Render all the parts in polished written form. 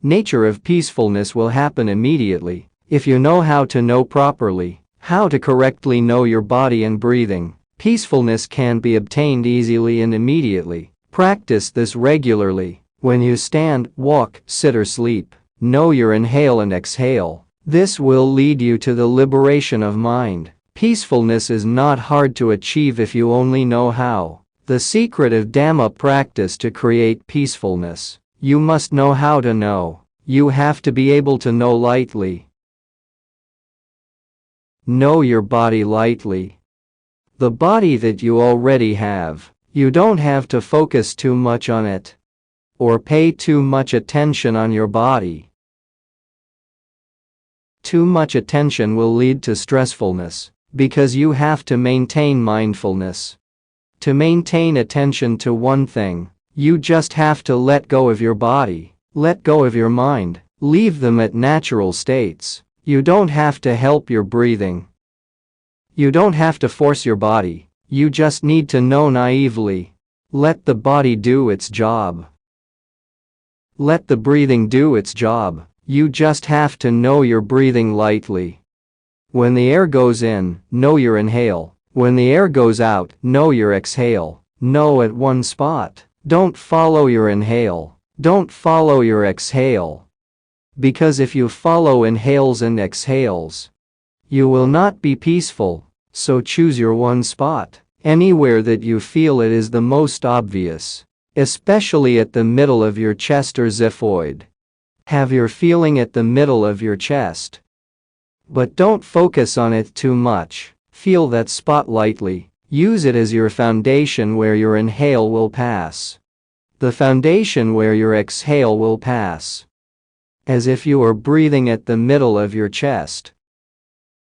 nature of peacefulness will happen immediately if you know how to know properly, how to correctly know your body and breathing. Peacefulness can be obtained easily and immediately. Practice this regularly. When you stand, walk, sit or sleep, know your inhale and exhale. This will lead you to the liberation of mind. Peacefulness is not hard to achieve if you only know how. The secret of Dhamma practice to create peacefulness. You must know how to know. You have to be able to know lightly. Know your body lightly. The body that you already have. You don't have to focus too much on it or pay too much attention on your body. Too much attention will lead to stressfulness because you have to maintain mindfulness. To maintain attention to one thing, you just have to let go of your body, let go of your mind, leave them at natural states. You don't have to help your breathing. You don't have to force your body. You just need to know naively. Let the body do its job. Let the breathing do its job. You just have to know your breathing lightly. When the air goes in, know your inhale. When the air goes out, know your exhale. Know at one spot. Don't follow your inhale. Don't follow your exhale. Because if you follow inhales and exhales, you will not be peaceful. So choose your one spot, anywhere that you feel it is the most obvious, especially at the middle of your chest or xiphoid. Have your feeling at the middle of your chest. But don't focus on it too much. Feel that spot lightly. Use it as your foundation where your inhale will pass. The foundation where your exhale will pass. As if you are breathing at the middle of your chest.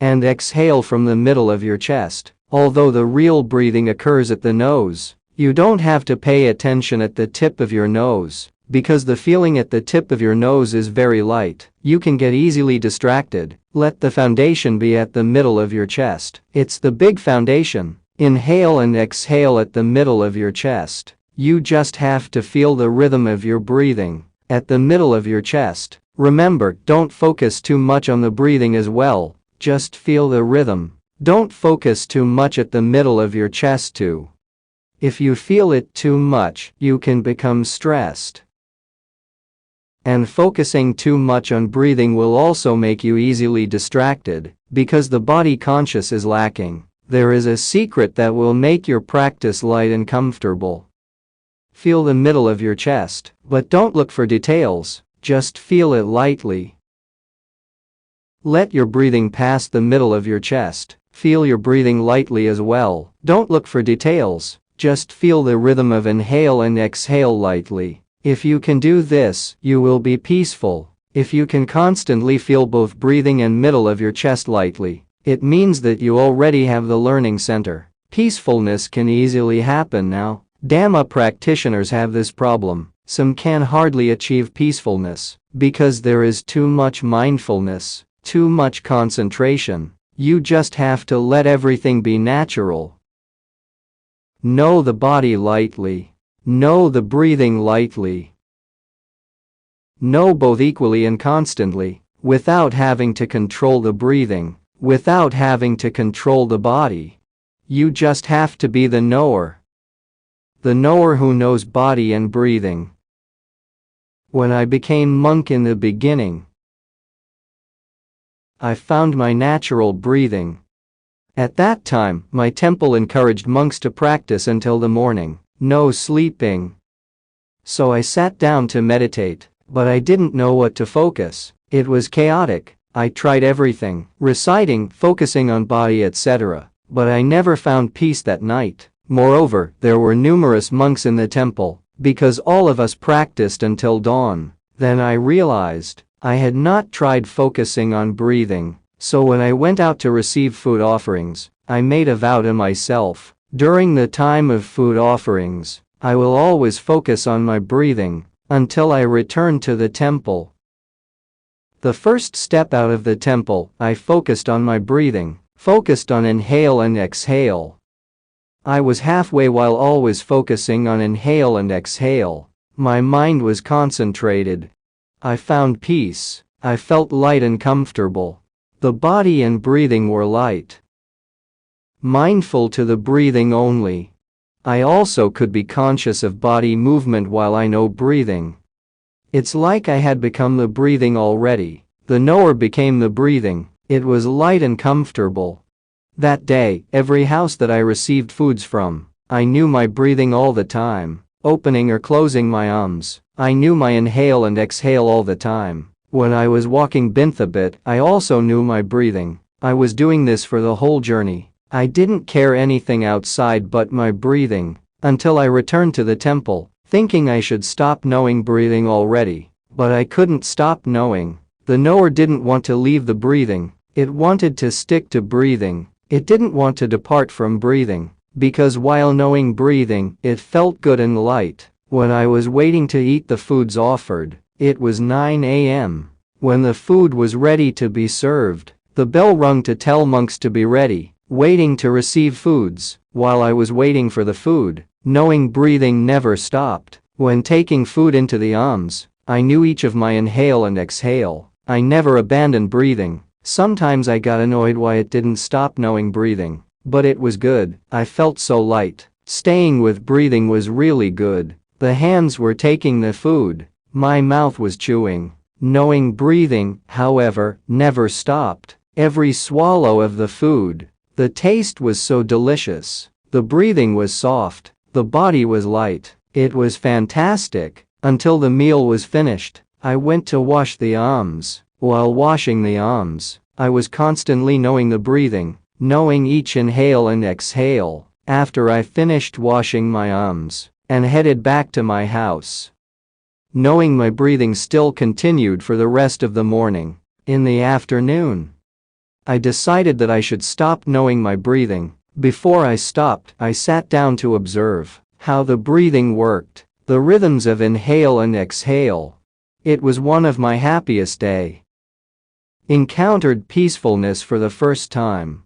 And exhale from the middle of your chest. Although the real breathing occurs at the nose, you don't have to pay attention at the tip of your nose, because the feeling at the tip of your nose is very light. You can get easily distracted. Let the foundation be at the middle of your chest. It's the big foundation. Inhale and exhale at the middle of your chest. You just have to feel the rhythm of your breathing at the middle of your chest. Remember, don't focus too much on the breathing as well. Just feel the rhythm. Don't focus too much at the middle of your chest too. If you feel it too much, you can become stressed. And focusing too much on breathing will also make you easily distracted, because the body conscious is lacking. There is a secret that will make your practice light and comfortable. Feel the middle of your chest, but don't look for details, just feel it lightly. Let your breathing pass the middle of your chest. Feel your breathing lightly as well. Don't look for details, just feel the rhythm of inhale and exhale lightly. If you can do this, you will be peaceful. If you can constantly feel both breathing and middle of your chest lightly, it means that you already have the learning center. Peacefulness can easily happen now. Dhamma practitioners have this problem. Some can hardly achieve peacefulness because there is too much mindfulness, too much concentration. You just have to let everything be natural. Know the body lightly. Know the breathing lightly. Know both equally and constantly, without having to control the breathing, without having to control the body. You just have to be the knower. The knower who knows body and breathing. When I became monk in the beginning, I found my natural breathing. At that time, my temple encouraged monks to practice until the morning, no sleeping. So I sat down to meditate, but I didn't know what to focus. It was chaotic. I tried everything, reciting, focusing on body, etc., but I never found peace that night. Moreover, there were numerous monks in the temple, because all of us practiced until dawn. Then I realized I had not tried focusing on breathing, so when I went out to receive food offerings, I made a vow to myself. During the time of food offerings, I will always focus on my breathing until I return to the temple. The first step out of the temple, I focused on my breathing, focused on inhale and exhale. I was halfway while always focusing on inhale and exhale. My mind was concentrated. I found peace. I felt light and comfortable. The body and breathing were light. Mindful to the breathing only. I also could be conscious of body movement while I know breathing. It's like I had become the breathing already. The knower became the breathing. It was light and comfortable. That day, every house that I received foods from, I knew my breathing all the time, opening or closing my arms. I knew my inhale and exhale all the time. When I was walking Binthabit, I also knew my breathing. I was doing this for the whole journey. I didn't care anything outside but my breathing, until I returned to the temple, thinking I should stop knowing breathing already. But I couldn't stop knowing. The knower didn't want to leave the breathing. It wanted to stick to breathing. It didn't want to depart from breathing. Because while knowing breathing, it felt good and light. When I was waiting to eat the foods offered, it was 9 a.m. When the food was ready to be served, the bell rung to tell monks to be ready, waiting to receive foods. While I was waiting for the food, knowing breathing never stopped. When taking food into the arms, I knew each of my inhale and exhale. I never abandoned breathing. Sometimes I got annoyed why it didn't stop knowing breathing. But it was good. I felt so light. Staying with breathing was really good. The hands were taking the food. My mouth was chewing. Knowing breathing, however, never stopped. Every swallow of the food. The taste was so delicious. The breathing was soft. The body was light. It was fantastic. Until the meal was finished, I went to wash the arms. While washing the arms, I was constantly knowing the breathing, knowing each inhale and exhale. After I finished washing my arms and headed back to my house, knowing my breathing still continued for the rest of the morning. In the afternoon, I decided that I should stop knowing my breathing. Before I stopped, I sat down to observe how the breathing worked, the rhythms of inhale and exhale. It was one of my happiest days. Encountered peacefulness for the first time.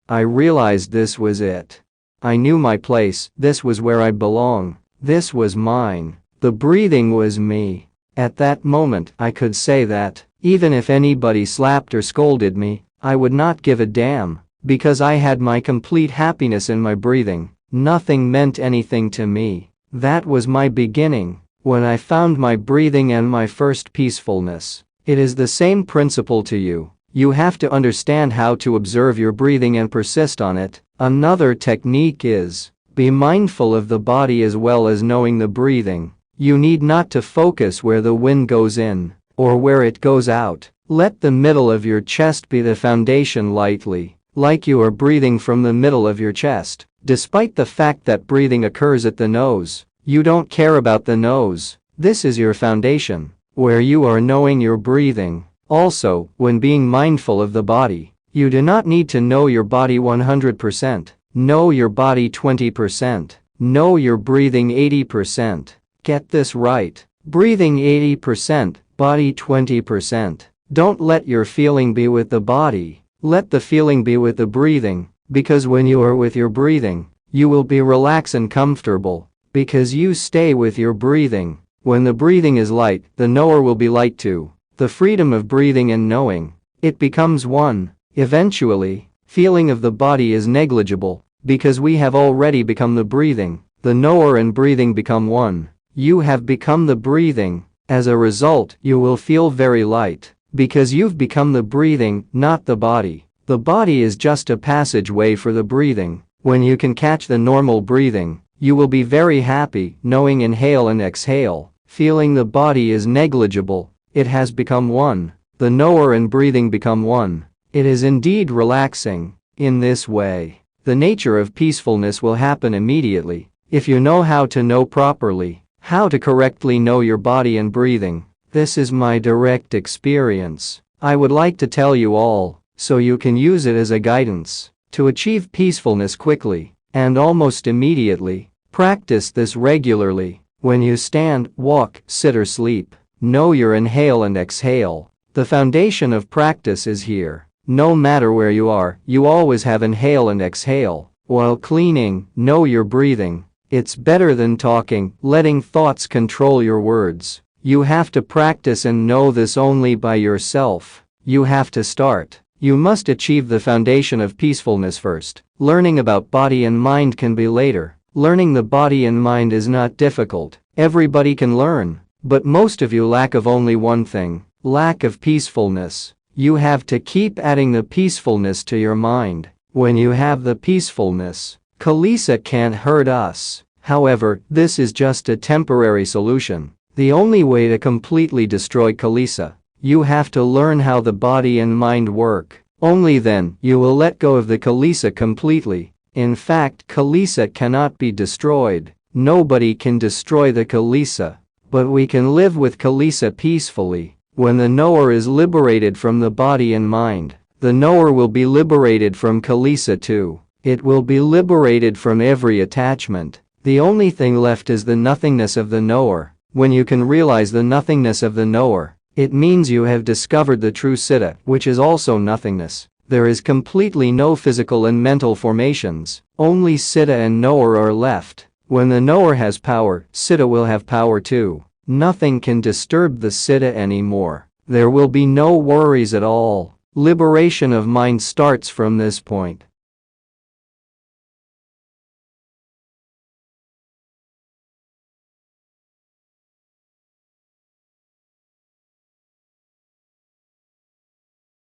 I realized this was it. I knew my place. This was where I belong. This was mine. The breathing was me. At that moment, I could say that, even if anybody slapped or scolded me, I would not give a damn, because I had my complete happiness in my breathing. Nothing meant anything to me. That was my beginning, when I found my breathing and my first peacefulness. It is the same principle to you. You have to understand how to observe your breathing and persist on it. Another technique is, be mindful of the body as well as knowing the breathing. You need not to focus where the wind goes in, or where it goes out. Let the middle of your chest be the foundation lightly, like you are breathing from the middle of your chest. Despite the fact that breathing occurs at the nose, you don't care about the nose. This is your foundation, where you are knowing your breathing. Also, when being mindful of the body, you do not need to know your body 100%. Know your body 20%. Know your breathing 80%. Get this right. Breathing 80%, body 20%. Don't let your feeling be with the body. Let the feeling be with the breathing, because when you are with your breathing, you will be relaxed and comfortable, because you stay with your breathing. When the breathing is light, the knower will be light too. The freedom of breathing and knowing, it becomes one. Eventually, feeling of the body is negligible, because we have already become the breathing. The knower and breathing become one. You have become the breathing. As a result, you will feel very light, because you've become the breathing, not the body. The body is just a passageway for the breathing. When you can catch the normal breathing, you will be very happy, knowing inhale and exhale. Feeling the body is negligible. It has become one. The knower and breathing become one. It is indeed relaxing. In this way, the nature of peacefulness will happen immediately. If you know how to know properly, how to correctly know your body and breathing. This is my direct experience. I would like to tell you all, so you can use it as a guidance to achieve peacefulness quickly and almost immediately. Practice this regularly. When you stand, walk, sit or sleep, know your inhale and exhale. The foundation of practice is here. No matter where you are, you always have inhale and exhale. While cleaning, know your breathing. It's better than talking, letting thoughts control your words. You have to practice and know this only by yourself. You have to start. You must achieve the foundation of peacefulness first. Learning about body and mind can be later. Learning the body and mind is not difficult. Everybody can learn. But most of you lack of only one thing: lack of peacefulness. You have to keep adding the peacefulness to your mind. When you have the peacefulness, Kalisa can't hurt us. However, this is just a temporary solution. The only way to completely destroy Kalisa, you have to learn how the body and mind work. Only then you will let go of the Kalisa completely. In fact, Kalisa cannot be destroyed. Nobody can destroy the Kalisa. But we can live with Kalisa peacefully. When the knower is liberated from the body and mind, the knower will be liberated from Kalisa too. It will be liberated from every attachment. The only thing left is the nothingness of the knower. When you can realize the nothingness of the knower, it means you have discovered the true Siddha, which is also nothingness. There is completely no physical and mental formations. Only Siddha and knower are left. When the knower has power, Siddha will have power too. Nothing can disturb the Siddha anymore. There will be no worries at all. Liberation of mind starts from this point.